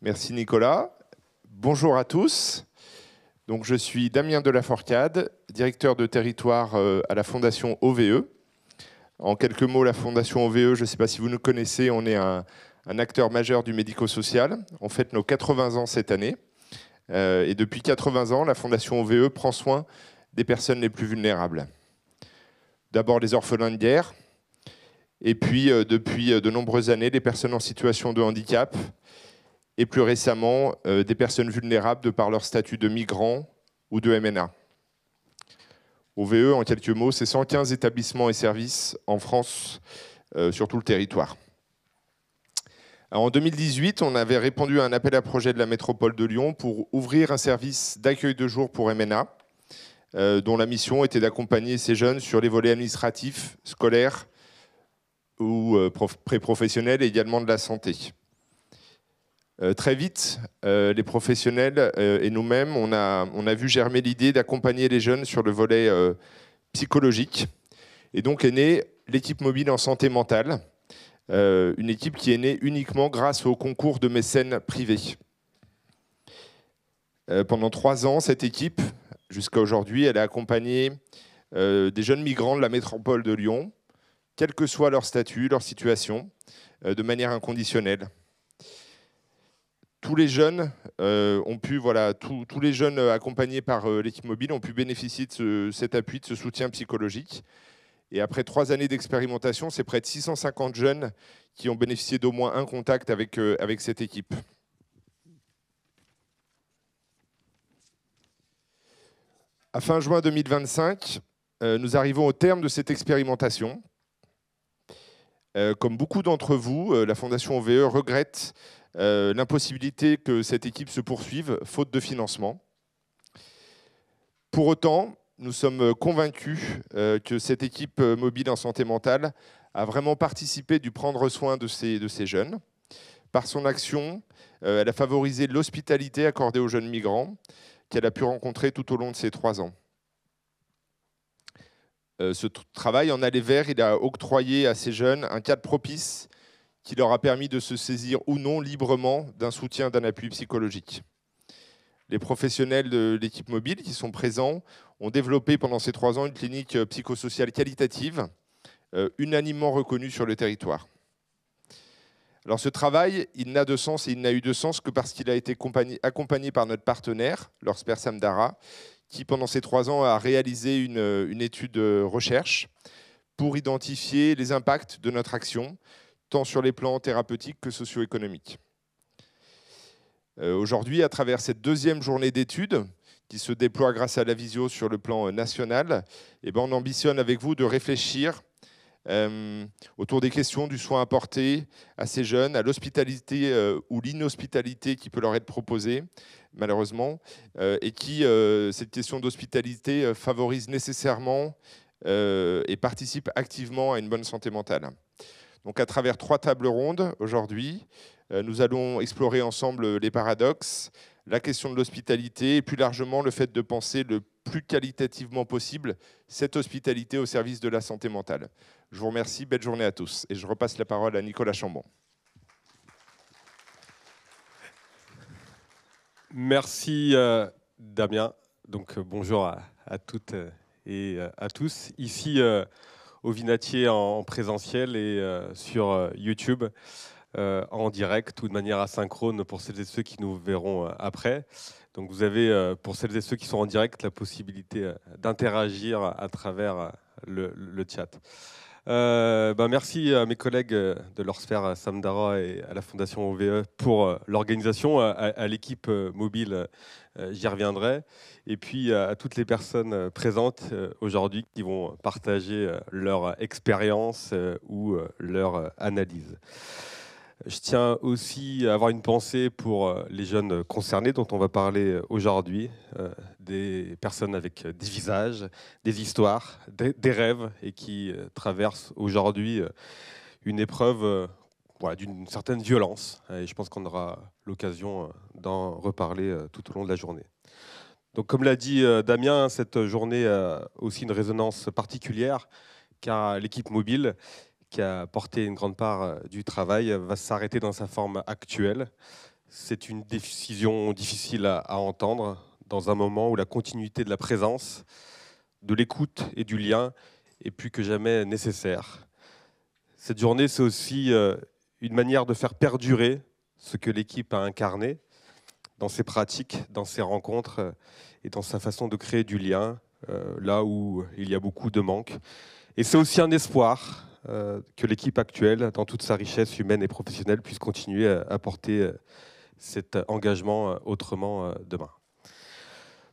Merci Nicolas. Bonjour à tous. Donc, je suis Damien Delaforcade, directeur de territoire à la Fondation OVE. En quelques mots, la Fondation OVE, je ne sais pas si vous nous connaissez, on est un acteur majeur du médico-social. On fête nos 80 ans cette année. Et depuis 80 ans, la Fondation OVE prend soin des personnes les plus vulnérables. D'abord les orphelins de guerre, et puis depuis de nombreuses années, les personnes en situation de handicap, et plus récemment, des personnes vulnérables de par leur statut de migrants ou de MNA. OVE, en quelques mots, c'est 115 établissements et services en France, sur tout le territoire. Alors, en 2018, on avait répondu à un appel à projet de la métropole de Lyon pour ouvrir un service d'accueil de jour pour MNA, dont la mission était d'accompagner ces jeunes sur les volets administratifs, scolaires ou pré-professionnels et également de la santé. Très vite, les professionnels et nous-mêmes, on a vu germer l'idée d'accompagner les jeunes sur le volet psychologique. Et donc est née l'équipe mobile en santé mentale, une équipe qui est née uniquement grâce au concours de mécènes privés. Pendant 3 ans, cette équipe, jusqu'à aujourd'hui, elle a accompagné des jeunes migrants de la métropole de Lyon, quel que soit leur statut, leur situation, de manière inconditionnelle. Tous les jeunes tous les jeunes accompagnés par l'équipe mobile ont pu bénéficier de cet appui, de ce soutien psychologique. Et après 3 années d'expérimentation, c'est près de 650 jeunes qui ont bénéficié d'au moins un contact avec cette équipe. À fin juin 2025, nous arrivons au terme de cette expérimentation. Comme beaucoup d'entre vous, la Fondation OVE regrette l'impossibilité que cette équipe se poursuive, faute de financement. Pour autant, nous sommes convaincus que cette équipe mobile en santé mentale a vraiment participé du prendre soin de ces jeunes. Par son action, elle a favorisé l'hospitalité accordée aux jeunes migrants qu'elle a pu rencontrer tout au long de ces 3 ans. Ce travail en aller vers, il a octroyé à ces jeunes un cadre propice qui leur a permis de se saisir ou non librement d'un soutien, d'un appui psychologique. Les professionnels de l'équipe mobile qui sont présents ont développé pendant ces 3 ans une clinique psychosociale qualitative, unanimement reconnue sur le territoire. Alors ce travail, il n'a de sens et il n'a eu de sens que parce qu'il a été accompagné par notre partenaire, l'Orsper Samdara, qui pendant ces 3 ans a réalisé une étude de recherche pour identifier les impacts de notre action, tant sur les plans thérapeutiques que socio-économiques. Aujourd'hui, à travers cette 2e journée d'études, qui se déploie grâce à la visio sur le plan national, on ambitionne avec vous de réfléchir autour des questions du soin apporté à ces jeunes, à l'hospitalité ou l'inhospitalité qui peut leur être proposée, malheureusement, et qui, cette question d'hospitalité, favorise nécessairement et participe activement à une bonne santé mentale. Donc à travers 3 tables rondes aujourd'hui, nous allons explorer ensemble les paradoxes, la question de l'hospitalité et plus largement le fait de penser le plus qualitativement possible cette hospitalité au service de la santé mentale. Je vous remercie, belle journée à tous. Et je repasse la parole à Nicolas Chambon. Merci Damien. Donc bonjour à toutes et à tous. Ici au Vinatier en présentiel et sur YouTube en direct ou de manière asynchrone pour celles et ceux qui nous verront après. Donc vous avez, pour celles et ceux qui sont en direct, la possibilité d'interagir à travers le chat. Merci à mes collègues de l'Orsper Samdara et à la Fondation OVE pour l'organisation, à l'équipe mobile, j'y reviendrai, et puis à toutes les personnes présentes aujourd'hui qui vont partager leur expérience ou leur analyse. Je tiens aussi à avoir une pensée pour les jeunes concernés dont on va parler aujourd'hui, des personnes avec des visages, des histoires, des rêves et qui traversent aujourd'hui une épreuve d'une certaine violence. Et je pense qu'on aura l'occasion d'en reparler tout au long de la journée. Donc, comme l'a dit Damien, cette journée a aussi une résonance particulière car l'équipe mobile qui a porté une grande part du travail, va s'arrêter dans sa forme actuelle. C'est une décision difficile à entendre dans un moment où la continuité de la présence, de l'écoute et du lien est plus que jamais nécessaire. Cette journée, c'est aussi une manière de faire perdurer ce que l'équipe a incarné dans ses pratiques, dans ses rencontres et dans sa façon de créer du lien, là où il y a beaucoup de manques. Et c'est aussi un espoir que l'équipe actuelle, dans toute sa richesse humaine et professionnelle, puisse continuer à porter cet engagement autrement demain.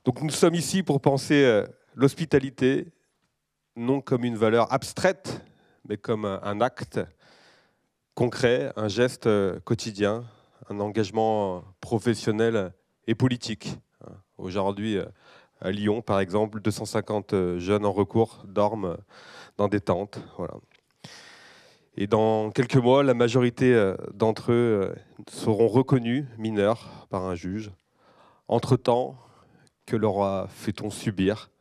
Donc nous sommes ici pour penser l'hospitalité, non comme une valeur abstraite, mais comme un acte concret, un geste quotidien, un engagement professionnel et politique. Aujourd'hui, à Lyon, par exemple, 250 jeunes en recours dorment dans des tentes. Voilà. Et dans quelques mois, la majorité d'entre eux seront reconnus mineurs par un juge. Entre-temps, que leur fait-on subir?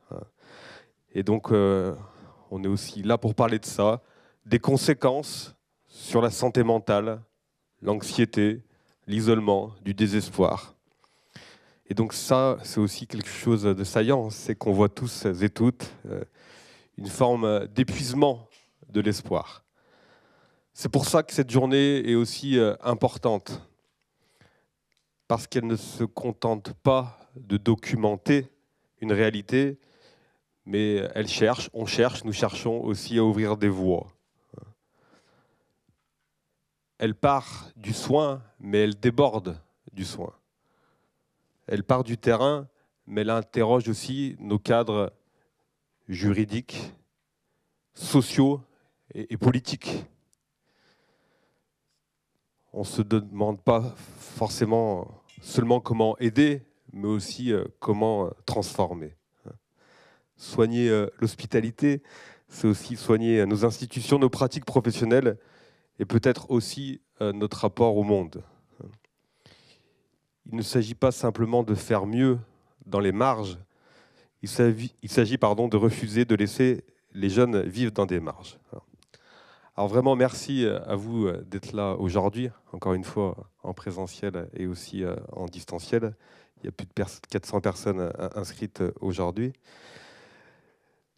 Et donc, on est aussi là pour parler de ça, des conséquences sur la santé mentale, l'anxiété, l'isolement, du désespoir. Et donc ça, c'est aussi quelque chose de saillant, c'est qu'on voit tous et toutes une forme d'épuisement de l'espoir. C'est pour ça que cette journée est aussi importante, parce qu'elle ne se contente pas de documenter une réalité, mais elle cherche, on cherche, nous cherchons aussi à ouvrir des voies. Elle part du soin, mais elle déborde du soin. Elle part du terrain, mais elle interroge aussi nos cadres juridiques, sociaux et politiques. On ne se demande pas forcément seulement comment aider, mais aussi comment transformer. Soigner l'hospitalité, c'est aussi soigner nos institutions, nos pratiques professionnelles et peut-être aussi notre rapport au monde. Il ne s'agit pas simplement de faire mieux dans les marges, il s'agit de refuser de laisser les jeunes vivre dans des marges. Alors vraiment, merci à vous d'être là aujourd'hui, encore une fois en présentiel et aussi en distanciel. Il y a plus de 400 personnes inscrites aujourd'hui.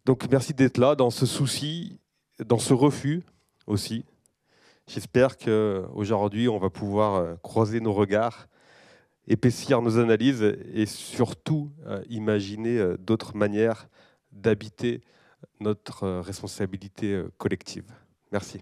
Donc merci d'être là dans ce souci, dans ce refus aussi. J'espère qu'aujourd'hui, on va pouvoir croiser nos regards, épaissir nos analyses et surtout imaginer d'autres manières d'habiter notre responsabilité collective. Merci.